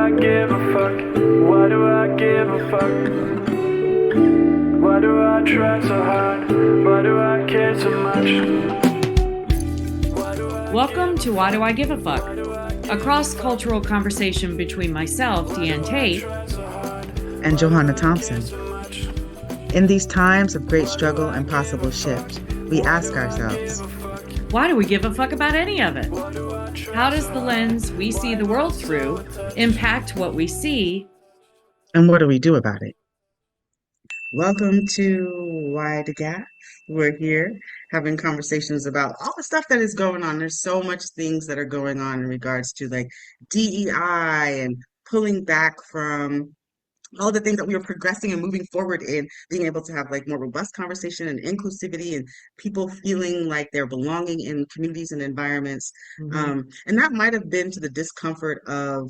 I give a fuck? Why do I give a fuck? Why do I try so hard? Why do I care so much? Welcome to Why Do I Give a Fuck? A cross-cultural conversation between myself, Diane Tate, and Johanna Thompson. In these times of great struggle and possible shift, we ask ourselves, why do we give a fuck about any of it? How does the lens we see the world through impact what we see? And what do we do about it? Welcome to Why the Gap. We're here having conversations about all the stuff that is going on. There's so much things that are going on in regards to like DEI and pulling back from all the things that we are progressing and moving forward in, being able to have like more robust conversation and inclusivity and people feeling like they're belonging in communities and environments. And that might have been to the discomfort of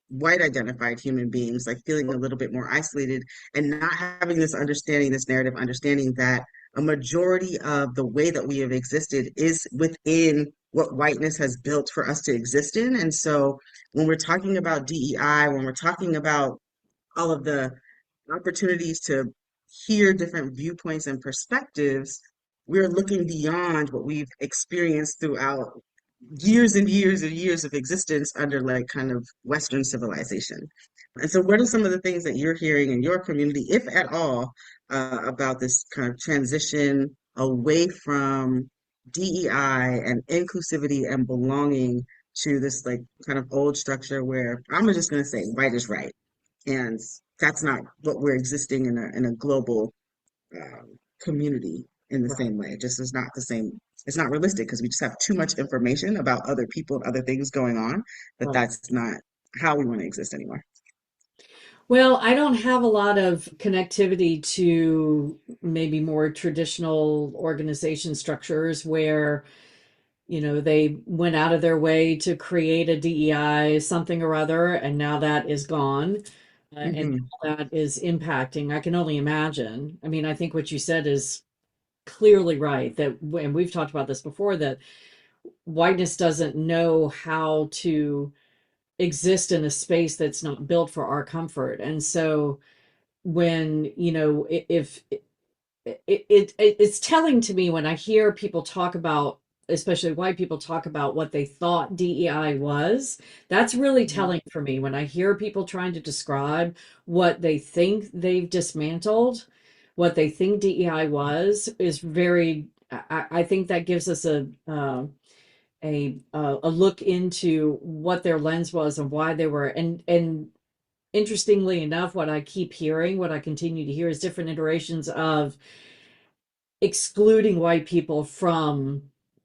white identified human beings, like feeling a little bit more isolated and not having this understanding, this narrative understanding that a majority of the way that we have existed is within what whiteness has built for us to exist in. And so when we're talking about DEI, when we're talking about all of the opportunities to hear different viewpoints and perspectives, we're looking beyond what we've experienced throughout years and years and years of existence under like kind of Western civilization. And so, what are some of the things that you're hearing in your community, if at all, about this kind of transition away from DEI and inclusivity and belonging to this like kind of old structure where I'm just going to say white is right, and that's not what we're existing in a global community in the same way. It just is not the same. It's not realistic because we just have too much information about other people and other things going on that that's not how we want to exist anymore. Well, I don't have a lot of connectivity to maybe more traditional organization structures where, you know, they went out of their way to create a DEI something or other, and now that is gone. And that is impacting. I can only imagine. I mean, I think what you said is clearly right, that, and we've talked about this before, that whiteness doesn't know how to exist in a space that's not built for our comfort. And so when, you know, if it's telling to me when I hear people talk about, especially white people talk about what they thought DEI was, that's really telling for me. When I hear people trying to describe what they think they've dismantled, what they think DEI was, is very, I think that gives us a look into what their lens was and why they were. And interestingly enough, what I keep hearing, what I continue to hear, is different iterations of excluding white people from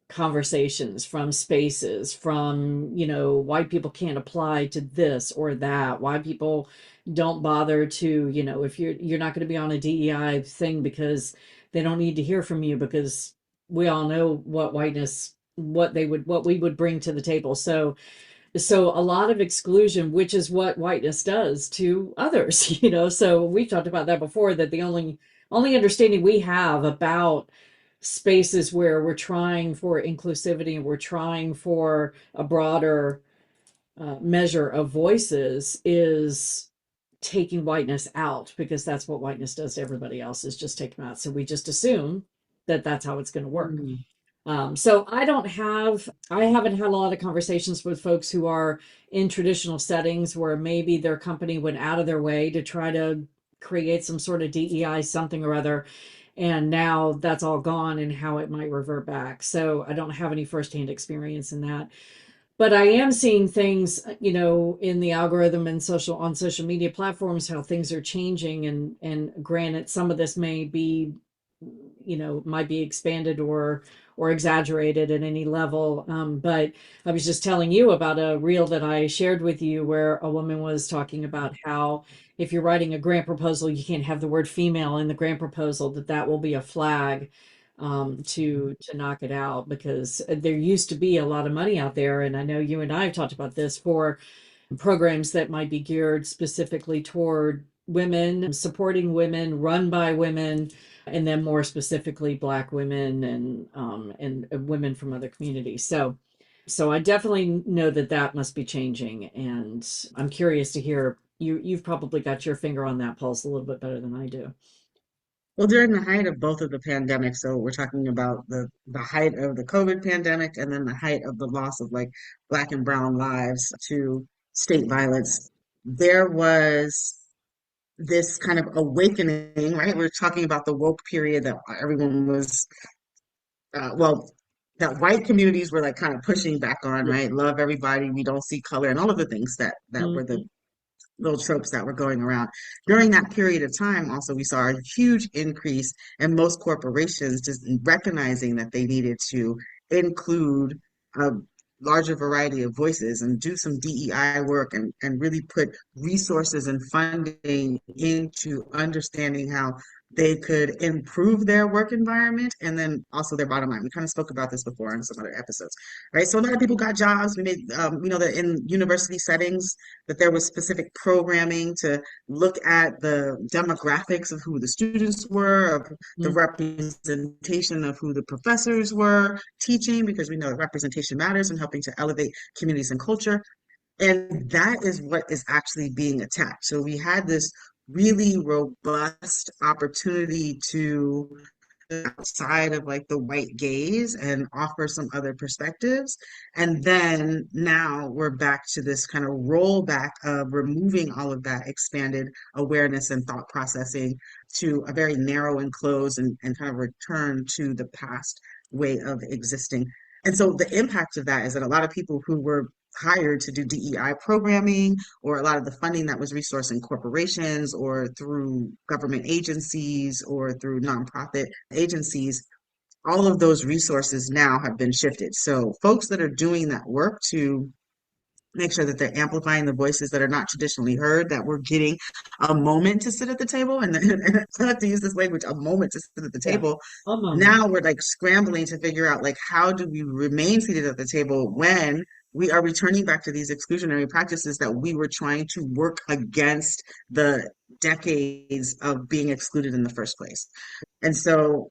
conversations, from spaces, from, you know, white people can't apply to this or that, why people don't bother to, you know, if you're not going to be on a DEI thing because they don't need to hear from you, because we all know what whiteness, what we would bring to the table. So a lot of exclusion, which is what whiteness does to others, you know. So we've talked about that before, that the only understanding we have about spaces where we're trying for inclusivity and we're trying for a broader measure of voices is taking whiteness out, because that's what whiteness does to everybody else, is just take them out. So we just assume that that's how it's going to work. So I haven't had a lot of conversations with folks who are in traditional settings where maybe their company went out of their way to try to create some sort of DEI something or other, and now that's all gone, and how it might revert back. So I don't have any firsthand experience in that. But I am seeing things, you know, in the algorithm and on social media platforms, how things are changing. And granted, some of this may be, you know, might be expanded or exaggerated at any level. But I was just telling you about a reel that I shared with you where a woman was talking about how if you're writing a grant proposal, you can't have the word female in the grant proposal, that will be a flag to knock it out, because there used to be a lot of money out there. And I know you and I have talked about this, for programs that might be geared specifically toward women, supporting women, run by women, and then more specifically Black women and women from other communities. So So I definitely know that that must be changing, and I'm curious to hear you've probably got your finger on that pulse a little bit better than I do. Well, during the height of both of the pandemics, so we're talking about the height of the COVID pandemic and then the height of the loss of like Black and brown lives to state violence, there was this kind of awakening, right? We're talking about the woke period that everyone was, well, that white communities were like kind of pushing back on, Yeah. right? Love everybody, we don't see color, and all of the things that were the Mhm. little tropes that were going around. During that period of time, also, we saw a huge increase in most corporations just recognizing that they needed to include a larger variety of voices and do some DEI work and really put resources and funding into understanding how they could improve their work environment and then also their bottom line. We kind of spoke about this before in some other episodes, right? So a lot of people got jobs. We made, we know that in university settings, that there was specific programming to look at the demographics of who the students were, of the Mhm. representation of who the professors were teaching, because we know that representation matters in helping to elevate communities and culture. And that is what is actually being attacked. So we had this really robust opportunity to outside of like the white gaze and offer some other perspectives. And then now we're back to this kind of rollback of removing all of that expanded awareness and thought processing to a very narrow and closed and kind of return to the past way of existing. And so the impact of that is that a lot of people who were hired to do DEI programming or a lot of the funding that was resourced in corporations or through government agencies or through nonprofit agencies, all of those resources now have been shifted. So folks that are doing that work to make sure that they're amplifying the voices that are not traditionally heard, that we're getting a moment to sit at the table. And I have to use this language, a moment to sit at the Yeah, table. a moment. Now we're like scrambling to figure out like how do we remain seated at the table when we are returning back to these exclusionary practices that we were trying to work against the decades of being excluded in the first place. And so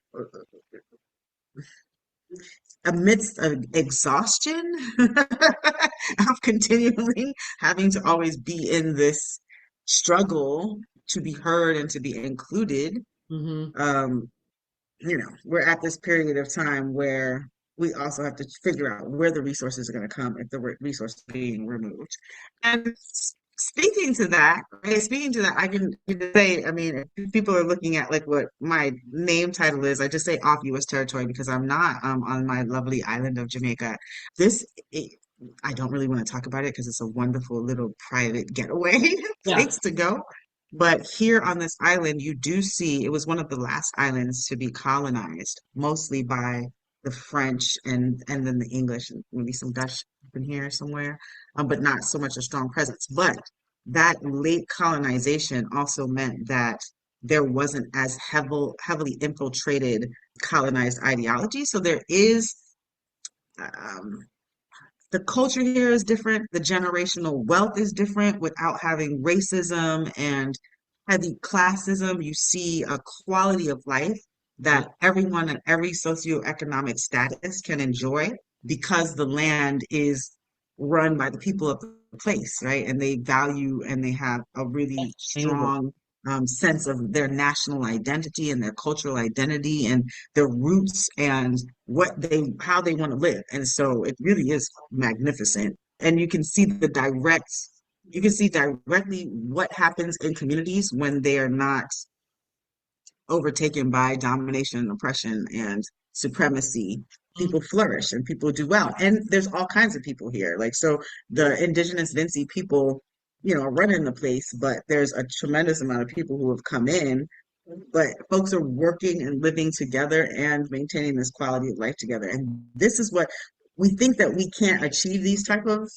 amidst of exhaustion of continually having to always be in this struggle to be heard and to be included, Hmm. um, we're at this period of time where we also have to figure out where the resources are going to come if the resource is being removed. And speaking to that, right, speaking to that, I can say, I mean, if people are looking at like what my name title is, I just say off U.S. territory because I'm not on my lovely island of Jamaica. This, it, I don't really want to talk about it because it's a wonderful little private getaway Yeah. place to go. But here on this island, you do see it was one of the last islands to be colonized, mostly by the French and then the English and maybe some Dutch in here somewhere, but not so much a strong presence. But that late colonization also meant that there wasn't as heavily infiltrated colonized ideology. So there is um, the culture here is different. The generational wealth is different without having racism and heavy classism. You see a quality of life Yeah. that everyone at every socioeconomic status can enjoy because the land is run by the people of the place, right? And they value and they have a really Absolutely. strong sense of their national identity and their cultural identity and their roots and how they want to live. And so it really is magnificent. And you can see directly what happens in communities when they are not overtaken by domination and oppression and supremacy. People flourish and people do well. And there's all kinds of people here. Like, so the indigenous Vinci people, are running the place, but there's a tremendous amount of people who have come in, but folks are working and living together and maintaining this quality of life together. And this is what we think that we can't achieve these type of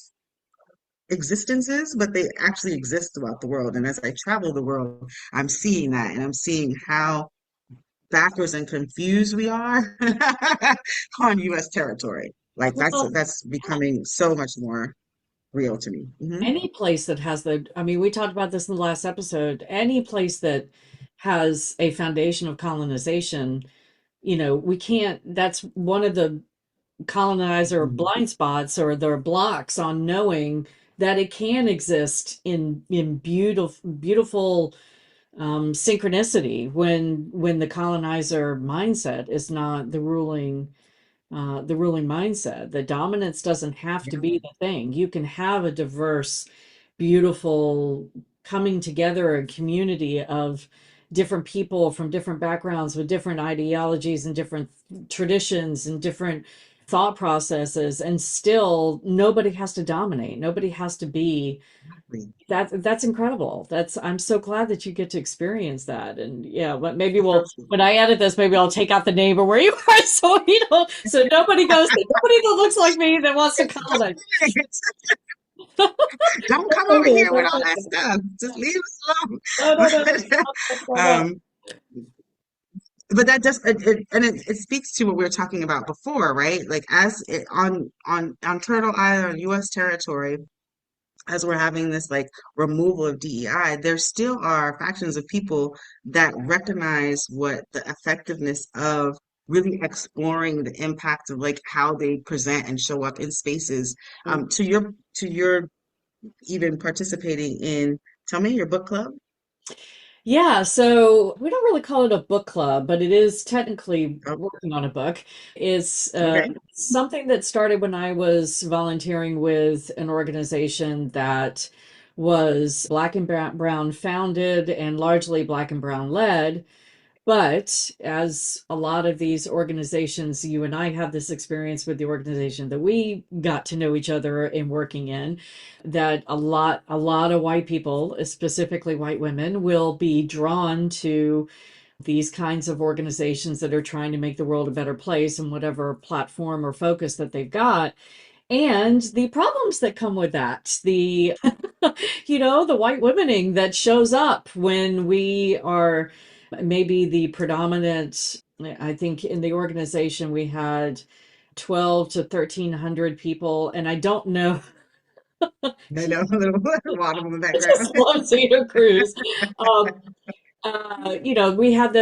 existences, but they actually exist throughout the world. And as I travel the world, I'm seeing that and I'm seeing how backwards and confused we are on U.S. territory. Like Well, that's becoming so much more real to me. any place that has I mean, we talked about this in the last episode, any place that has a foundation of colonization, we can't, that's one of the colonizer Mhm. blind spots or their blocks on knowing that it can exist in beautiful synchronicity when the colonizer mindset is not the ruling mindset. The dominance doesn't have to Yeah, be the thing. You can have a diverse, beautiful coming together, a community of different people from different backgrounds with different ideologies and different traditions and different thought processes, and still nobody has to dominate. Nobody has to be exactly. that's incredible. That's I'm so glad that you get to experience that. And yeah, but maybe It's so we'll true. when I edit this, maybe I'll take out the neighbor where you are, so so nobody goes, nobody that looks like me that wants to colonize. Don't come over here with all that stuff. Just leave No, no, no, us alone. no, no. um, but that does it speaks to what we were talking about before, right? Like on Turtle Island, on U.S. territory, as we're having this like removal of DEI, there still are factions of people that recognize what the effectiveness of really exploring the impact of like how they present and show up in spaces. To your even participating in, tell me, your book club. Yeah, so we don't really call it a book club, but it is technically Oh, working on a book. It's okay. something that started when I was volunteering with an organization that was Black and Brown founded and largely Black and Brown led. But as a lot of these organizations, you and I have this experience with the organization that we got to know each other in working in, that a lot of white people, specifically white women, will be drawn to these kinds of organizations that are trying to make the world a better place in whatever platform or focus that they've got. And the problems that come with that, the white womening that shows up when we are maybe the predominant. I think in the organization we had 12 to 1300 people, and I don't know. I know, a little water in the I background. just love Cedar Cruz. Um, we had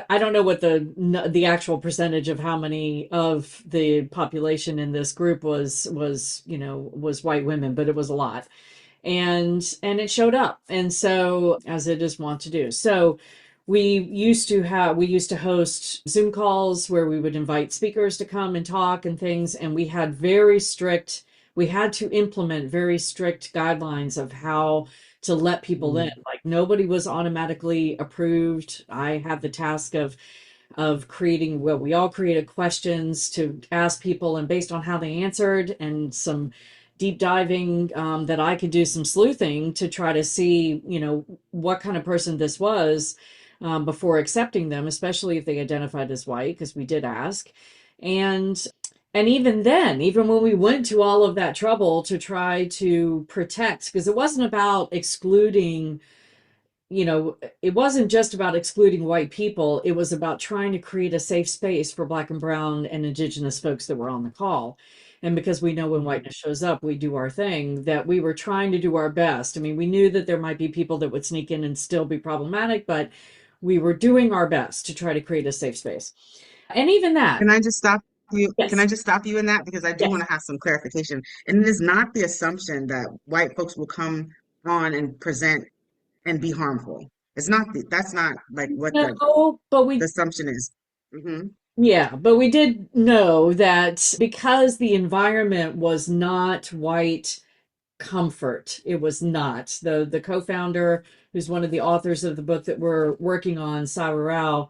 I don't know what the actual percentage of how many of the population in this group was white women, but it was a lot. And it showed up. And so, as it is wont to do. So we used to host Zoom calls where we would invite speakers to come and talk and things, and we had to implement very strict guidelines of how to let people in. Mhm. Like nobody was automatically approved. I had the task of creating, well, we all created questions to ask people, and based on how they answered and some deep diving, that I could do some sleuthing to try to see, what kind of person this was, before accepting them, especially if they identified as white, because we did ask. And and even then, even when we went to all of that trouble to try to protect, because it wasn't about excluding, it wasn't just about excluding white people. It was about trying to create a safe space for Black and Brown and Indigenous folks that were on the call. And because we know when whiteness shows up, we do our thing, that we were trying to do our best. I mean, we knew that there might be people that would sneak in and still be problematic, but we were doing our best to try to create a safe space. And even that, Can I just stop you? Can yes, I just stop you in that? Because I do yes. want to have some clarification. And it is not the assumption that white folks will come on and present and be harmful. That's not like what No, but the we assumption is. Yeah, but we did know that because the environment was not white comfort, it was not. The co-founder, who's one of the authors of the book that we're working on, Sawa Rao,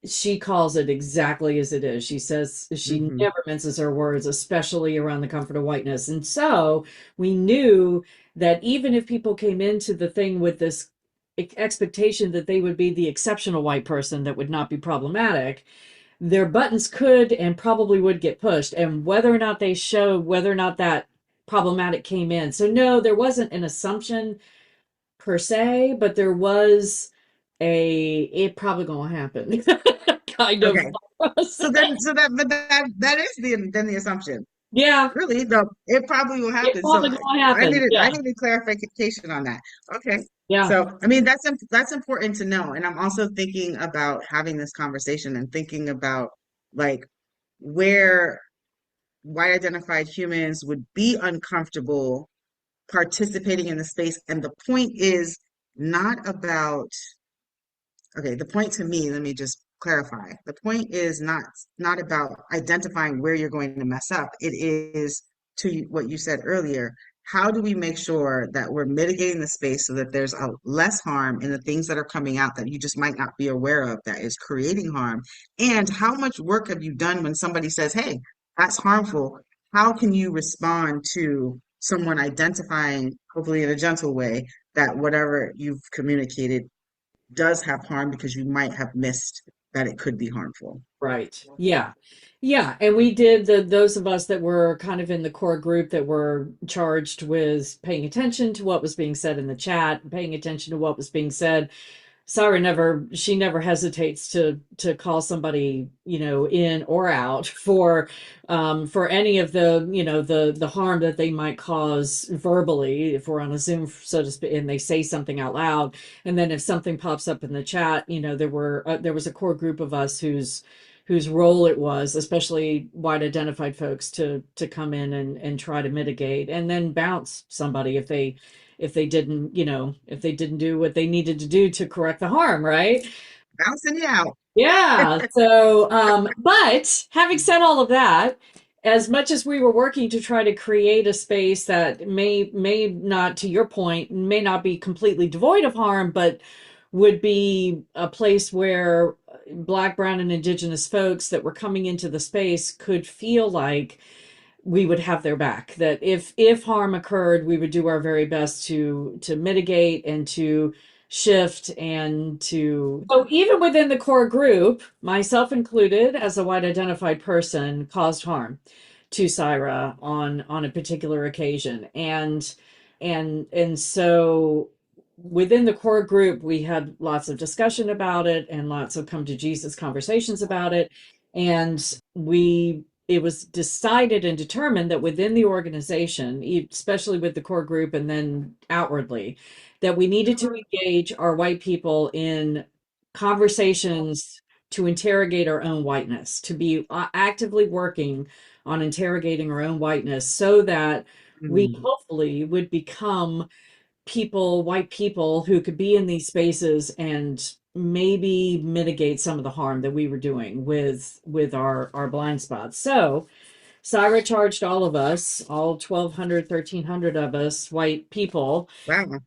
she calls it exactly as it is. She says she Hmm. never minces her words, especially around the comfort of whiteness. And so we knew that even if people came into the thing with this expectation that they would be the exceptional white person that would not be problematic, their buttons could and probably would get pushed, and whether or not they show whether or not that problematic came in. So no, there wasn't an assumption per se, but there was it probably gonna happen kind of Okay. process. But that is the assumption. Yeah, Really, though, it probably will it happen. So probably gonna happen. I Yeah, needed clarification on that. Okay. yeah. So, I mean, that's important to know. And I'm also thinking about having this conversation and thinking about like where white identified humans would be uncomfortable participating in the space. And the point is not about, okay, the point to me, let me just clarify. The point is not about identifying where you're going to mess up. It is to what you said earlier. How do we make sure that we're mitigating the space so that there's less harm in the things that are coming out that you just might not be aware of that is creating harm? And how much work have you done when somebody says, "Hey, that's harmful"? How can you respond to someone identifying, hopefully in a gentle way, that whatever you've communicated does have harm because you might have missed that it could be harmful. Right. Yeah. Yeah. And we did those of us that were kind of in the core group that were charged with paying attention to what was being said in the chat, paying attention to what was being said. She never hesitates to call somebody, in or out for any of the, the harm that they might cause verbally if we're on a Zoom, so to speak, and they say something out loud. And then if something pops up in the chat, there was a core group of us whose role it was, especially white identified folks, to come in and try to mitigate and then bounce somebody if they didn't do what they needed to do to correct the harm, right? Bouncing you out. Yeah. So, but having said all of that, as much as we were working to try to create a space that may not, to your point, may not be completely devoid of harm, but would be a place where Black, Brown, and Indigenous folks that were coming into the space could feel like we would have their back, that if harm occurred, we would do our very best to mitigate and to shift and to, so even within the core group, myself included as a white identified person, caused harm to Syra on a particular occasion. And so within the core group, we had lots of discussion about it and lots of come to Jesus conversations about it. And it was decided and determined that within the organization, especially with the core group and then outwardly, that we needed to engage our white people in conversations to interrogate our own whiteness, to be actively working on interrogating our own whiteness so that we Mm. hopefully would become white people who could be in these spaces and maybe mitigate some of the harm that we were doing with our blind spots. So Syra charged all of us, all 1,200, 1,300 of us white people, Wow.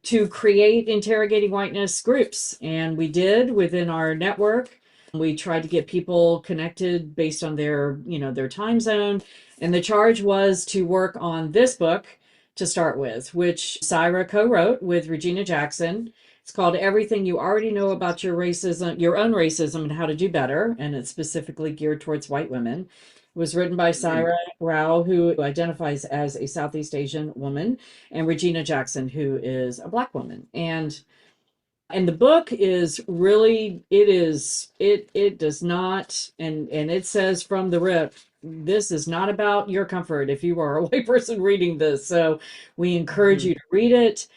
to create interrogating whiteness groups. And we did within our network. We tried to get people connected based on their time zone. And the charge was to work on this book to start with, which Syra co-wrote with Regina Jackson. It's called Everything You Already Know About Your Racism, Your Own Racism and How to Do Better. And it's specifically geared towards white women. It was written by Mm. Syra Rao, who identifies as a Southeast Asian woman, and Regina Jackson, who is a Black woman. And the book is really, it does not, and it says from the rip, this is not about your comfort if you are a white person reading this. So we encourage Mhm. you to read it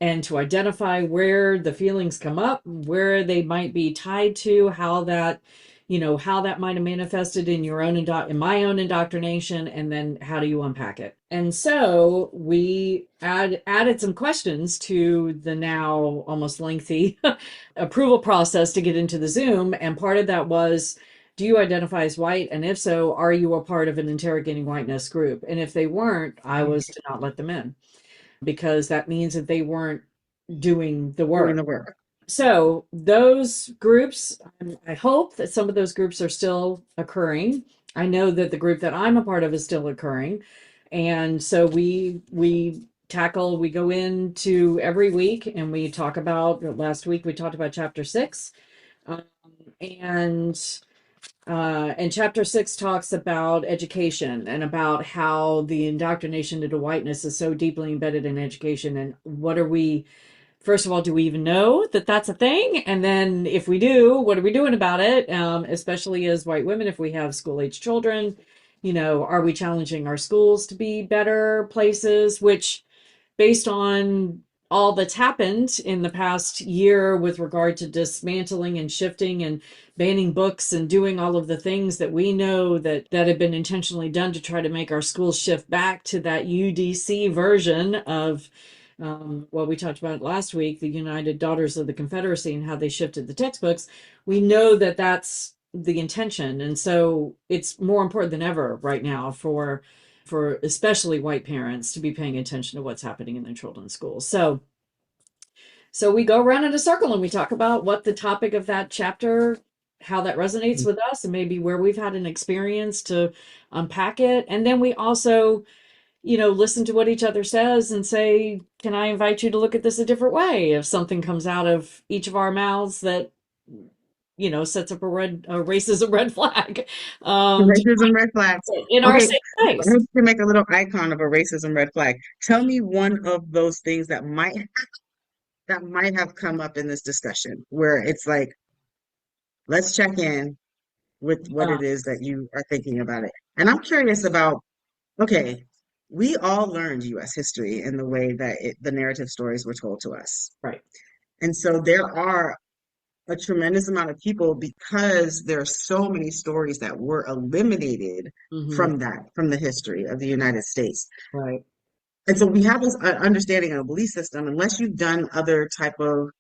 and to identify where the feelings come up, where they might be tied to, how that might have manifested in in my own indoctrination, and then how do you unpack it? And so we added some questions to the now almost lengthy approval process to get into the Zoom. And part of that was, do you identify as white? And if so, are you a part of an interrogating whiteness group? And if they weren't, I was to not let them in because that means that they weren't doing the Doing work. the work. So those groups, I hope that some of those groups are still occurring. I know that the group that I'm a part of is still occurring. And so we go into every week and we talk about, last week we talked about chapter 6. Um, and and chapter 6 talks about education and about how the indoctrination into whiteness is so deeply embedded in education. And what are we, first of all, do we even know that that's a thing? And then if we do, what are we doing about it? Especially as white women, if we have school age children, are we challenging our schools to be better places, which based on all that's happened in the past year with regard to dismantling and shifting and banning books and doing all of the things that we know that have been intentionally done to try to make our schools shift back to that UDC version of what we talked about last week, the United Daughters of the Confederacy, and how they shifted the textbooks. We know that that's the intention, and so it's more important than ever right now for especially white parents to be paying attention to what's happening in their children's schools. So we go around in a circle and we talk about what the topic of that chapter, how that resonates with us, and maybe where we've had an experience to unpack it. And then we also, listen to what each other says and say, can I invite you to look at this a different way if something comes out of each of our mouths that, sets up a racism red flag Racism red flags. in our Okay, safe I space. need to make a little icon of a racism red flag. Tell me one of those things that might have come up in this discussion where it's like, let's check in with what Uh, it is that you are thinking about it. And I'm curious about, okay, we all learned US history in the way that the narrative stories were told to us. right. And so there are a tremendous amount of people, because there are so many stories that were eliminated Hmm. from the history of the United States. Right. And so we have this understanding of a belief system, unless you've done other type of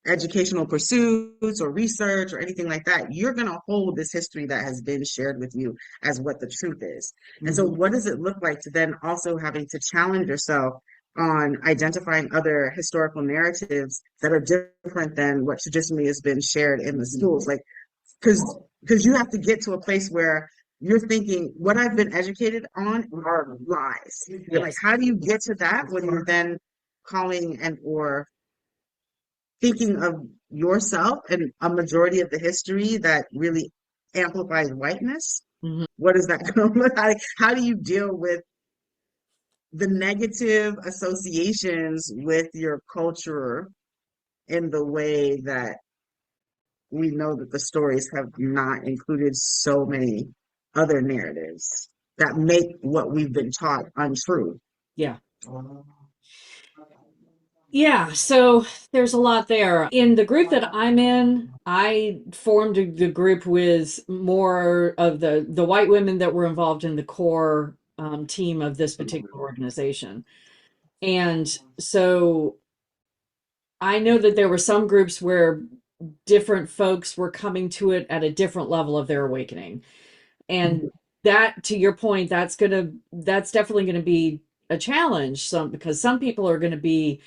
educational pursuits or research or anything like that, you're going to hold this history that has been shared with you as what the truth is. And so Hmm. what does it look like to then also having to challenge yourself on identifying other historical narratives that are different than what traditionally has been shared in the schools? Like, because you have to get to a place where you're thinking, what I've been educated on are lies. You're like, Yes. how do you get to that when you're then calling and or thinking of yourself and a majority of the history that really amplifies whiteness? Hmm. What is that going to look like? How do you deal with the negative associations with your culture in the way that we know that the stories have not included so many other narratives that make what we've been taught untrue? Yeah. Yeah, so there's a lot there. In the group that I'm in, I formed the group with more of the white women that were involved in the core team of this particular organization. And so I know that there were some groups where different folks were coming to it at a different level of their awakening. And that, to your point, that's definitely gonna be a challenge. Because some people are gonna be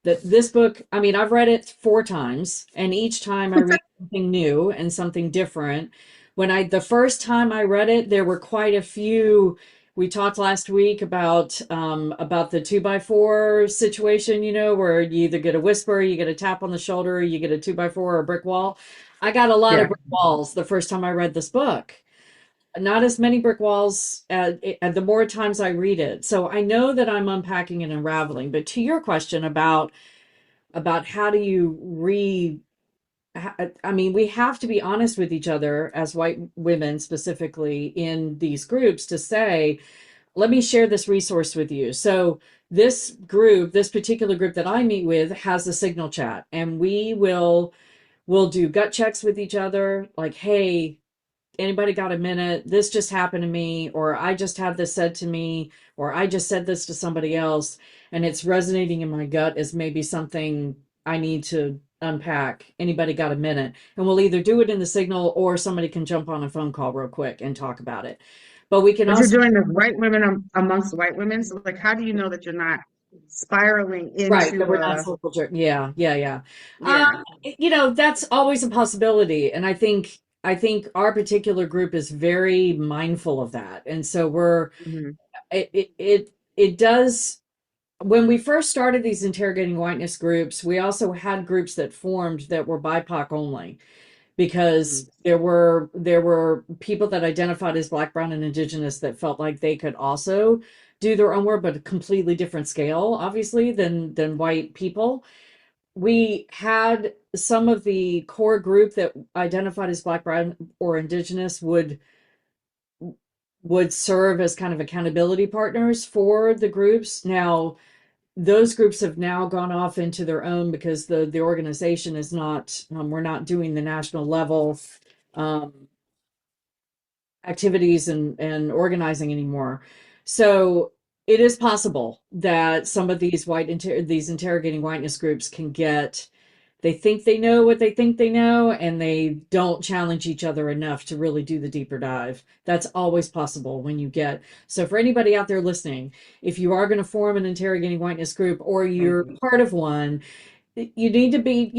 that this book, I mean, I've read it 4 times, and each time I read something new and something different. The first time I read it, there were quite a few. We talked last week about the 2x4 situation, where you either get a whisper, you get a tap on the shoulder, you get a 2x4 or a brick wall. I got a lot Yeah. of brick walls the first time I read this book. Not as many brick walls the more times I read it. So I know that I'm unpacking and unraveling. But to your question about how do you I mean, we have to be honest with each other as white women, specifically in these groups, to say, let me share this resource with you. So this particular group that I meet with has a signal chat, and we'll do gut checks with each other, like, hey, anybody got a minute? This just happened to me, or I just had this said to me, or I just said this to somebody else, and it's resonating in my gut as maybe something I need to unpack. Anybody got a minute? And we'll either do it in the signal, or somebody can jump on a phone call real quick and talk about it. But we can But you're also, doing this white women amongst white women. So, like, how do you know that you're not spiraling right, that into we're not social yeah, yeah, yeah. um yeah. that's always a possibility, and I think our particular group is very mindful of that. And so Mhm. it does. When we first started these interrogating whiteness groups, we also had groups that formed that were BIPOC only, Mhm. because there were people that identified as Black, Brown, and Indigenous that felt like they could also do their own work, but a completely different scale, obviously, than white people. We had some of the core group that identified as Black, Brown, or Indigenous would serve as kind of accountability partners for the groups. Now, those groups have now gone off into their own because the organization is not, we're not doing the national level activities and organizing anymore. So it is possible that some of these these interrogating whiteness groups can get, they think they know what they think they know, and they don't challenge each other enough to really do the deeper dive. That's always possible when you get. So for anybody out there listening, if you are going to form an interrogating whiteness group or you're part of one, you need to be,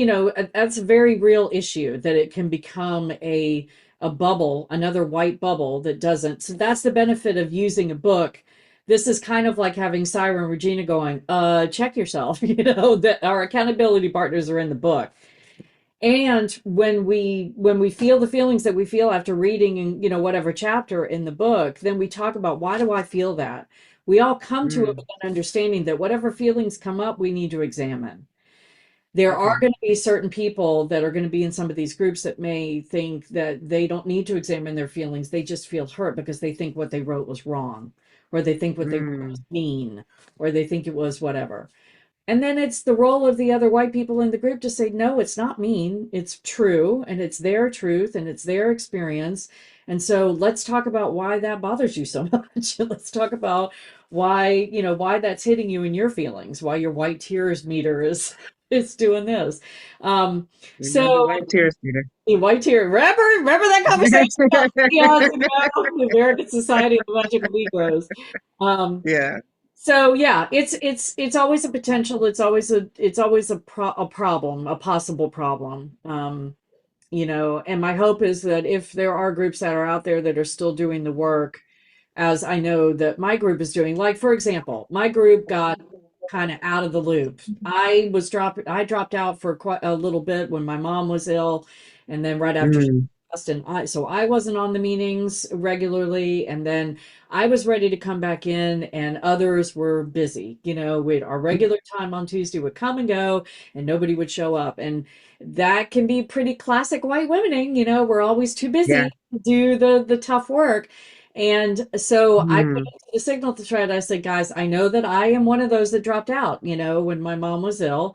that's a very real issue, that it can become a bubble, another white bubble that doesn't. So that's the benefit of using a book. This is kind of like having Syra and Regina going, check yourself, that our accountability partners are in the book. And when we feel the feelings that we feel after reading, whatever chapter in the book, then we talk about, why do I feel that? We all come to an understanding that whatever feelings come up, we need to examine. There are going to be certain people that are going to be in some of these groups that may think that they don't need to examine their feelings. They just feel hurt because they think what they wrote was wrong, or they think what they wrote was mean, or they think it was whatever. And then it's the role of the other white people in the group to say, no, it's not mean. It's true, and it's their truth, and it's their experience. And so let's talk about why that bothers you so much. Let's talk about why, why that's hitting you in your feelings, why your white tears meter is doing this. So white tears meter. White tear. Remember that conversation about the American Society of Magical Negroes. Yeah. So yeah, it's always a potential. It's always a problem, a possible problem. And my hope is that if there are groups that are out there that are still doing the work, as I know that my group is doing, like, for example, my group got kind of out of the loop. I dropped out for quite a little bit when my mom was ill, and then right after she passed, and I wasn't on the meetings regularly, and then I was ready to come back in, and others were busy. Our regular time on Tuesday would come and go, and nobody would show up, and that can be pretty classic white womening. We're always too busy to do the tough work. And so I put into the signal thread, I said, guys, I know that I am one of those that dropped out, when my mom was ill,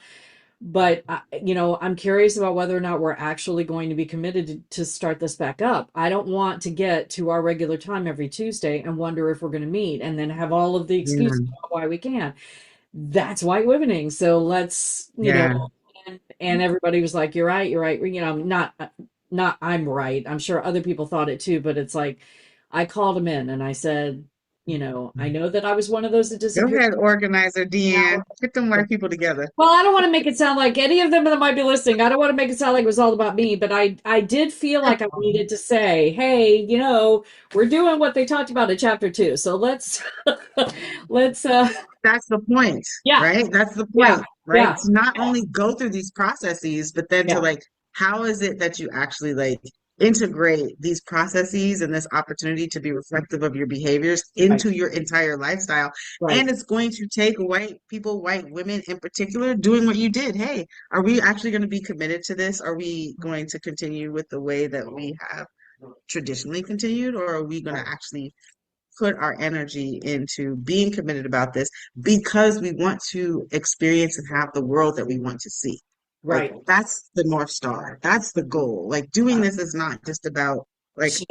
but I'm curious about whether or not we're actually going to be committed to start this back up. I don't want to get to our regular time every Tuesday and wonder if we're going to meet and then have all of the excuses about why we can't. That's white womening. So let's, and everybody was like, you're right. Not I'm right. I'm sure other people thought it too, but it's like, I called him in and I said, I know that I was one of those that disappeared. Go ahead, organizer Diane. Get them white people together. Well, I don't want to make it sound like any of them that might be listening. I don't want to make it sound like it was all about me, but I did feel like I needed to say, hey, we're doing what they talked about in chapter 2. So let's that's the point. Yeah. Right? That's the point. Right? Yeah. To not only go through these processes, but then to how is it that you actually integrate these processes and this opportunity to be reflective of your behaviors into your entire lifestyle. And it's going to take white people, white women in particular, doing what you did. Hey, are we actually going to be committed to this? Are we going to continue with the way that we have traditionally continued? Or are we going to actually put our energy into being committed about this because we want to experience and have the world that we want to see? Right. That's the North Star. That's the goal. Doing this is not just about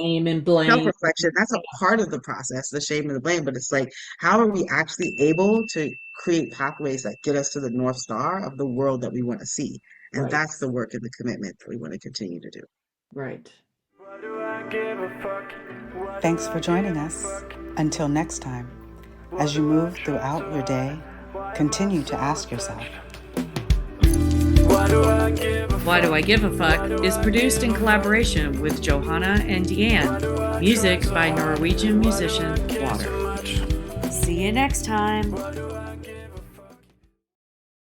shame and blame. Self-reflection. That's a part of the process, the shame and the blame. But it's how are we actually able to create pathways that get us to the North Star of the world that we want to see? And that's the work and the commitment that we want to continue to do. Right. Thanks for joining us. Until next time, as you move throughout your day, continue to ask yourself, Why Do I Give a Fuck is produced in collaboration with Johanna and Diane. Music by Norwegian musician Water. See you next time.